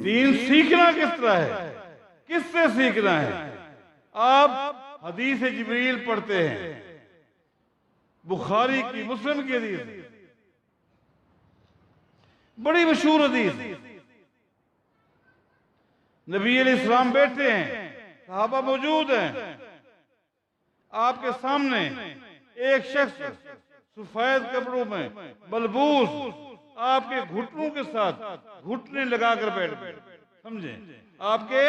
दीन सीखना किस तरह है, किससे सीखना है? आप हदीस जिब्रील पढ़ते हैं, बुखारी की, मुस्लिम की हदीस, बड़ी मशहूर हदीस। नबी अलैहिस्सलाम बैठे हैं, सहाबा मौजूद हैं, आपके सामने एक शख्स सफेद कपड़ों में बलबूस आपके घुटनों के साथ घुटने लगाकर बैठ गए। समझे? आपके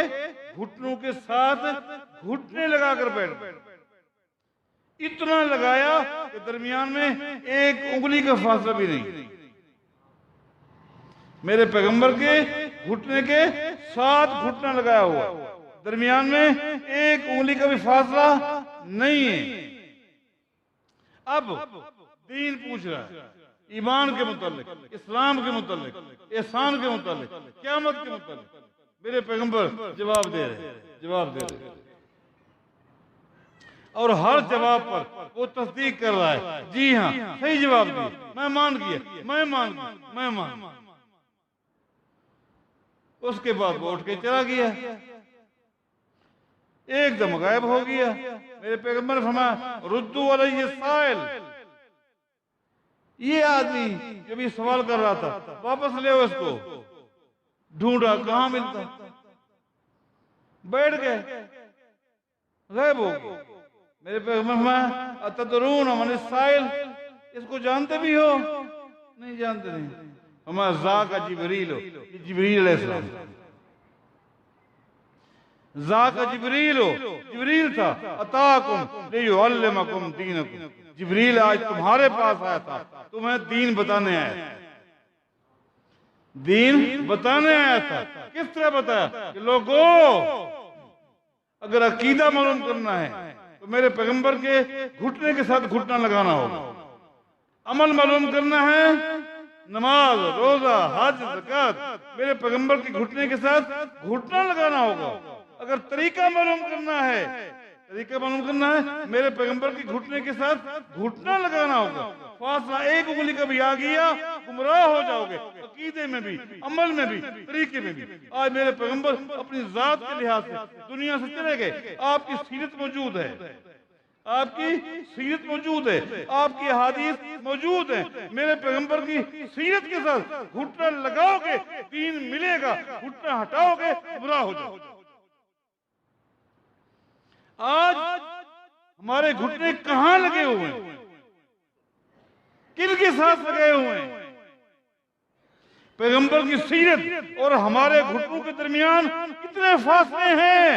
घुटनों के साथ घुटने लगाकर बैठ गए। इतना लगाया कि दरमियान में एक उंगली का फासला भी नहीं। मेरे पैगंबर के घुटने के साथ घुटना लगाया हुआ, दरमियान में एक उंगली का भी फासला नहीं है। अब दीन पूछ रहा है, ईमान के मुतालिक, इस्लाम के मुतालिक, एहसान के मुतालिक, क़यामत के मुतालिक। मेरे पैगंबर जवाब दे रहे और हर जवाब पर वो तस्दीक कर रहा है, जी हाँ सही जवाब दिया, मैं मान गया, मैं मान। उसके बाद वो उठ के चला गया, एकदम गायब हो गया। मेरे पैगंबर ने फरमाया, रुद्दू अलैहि साइल, ये आदमी जो भी सवाल कर रहा था वापस ले उसको। ढूंढा, कहां मिलता, बैठ गए, गायब हो गए। मेरे पैगंबर फरमाया, अतदरून मन साइल, इसको जानते भी हो? नहीं जानते। नहीं। हमारा ज़ाका जिब्रील हो, जिब्रील अलैहिस्सलाम, ज़ाका जिब्रील हो, जिब्रील था। अताकुम लियुअल्लिमकुम दीनकुम, जिब्रील आज तुम्हारे पास आया था, तुम्हें दीन बताने आया था। दीन बताने आया था। किस तरह बताया? कि लोगों, अगर अकीदा मालूम करना है तो मेरे पैगंबर के घुटने के साथ घुटना लगाना होगा। अमल मालूम करना है, नमाज, रोजा, हज, ज़कात, मेरे पैगंबर के घुटने के साथ घुटना लगाना होगा। अगर तरीका मालूम करना है, मेरे पैगंबर के घुटने के साथ घुटना लगाना होगा। फासला एक उंगली का भी आ गया, गुमराह हो जाओगे, अकीदे में भी, अमल में भी, तरीके में भी। आज मेरे पैगंबर अपनी जात के लिहाज से दुनिया से चले गए, आपकी सीरत मौजूद है, आपकी सीरत मौजूद है, आपकी हदीस मौजूद है। मेरे पैगंबर की सीरत के साथ घुटना लगाओगे, दीन मिलेगा, घुटना हटाओगे, गुमराह हो जाओगे। आज हमारे घुटने कहां लगे हुए हैं, किन के साथ लगे हुए हैं? पैगंबर की सीरत और हमारे घुटनों के दरमियान कितने फासले हैं,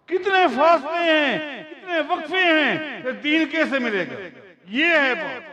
कितने फासले हैं, कितने वक्फे हैं, फिर दीन कैसे मिलेगा? ये है बात।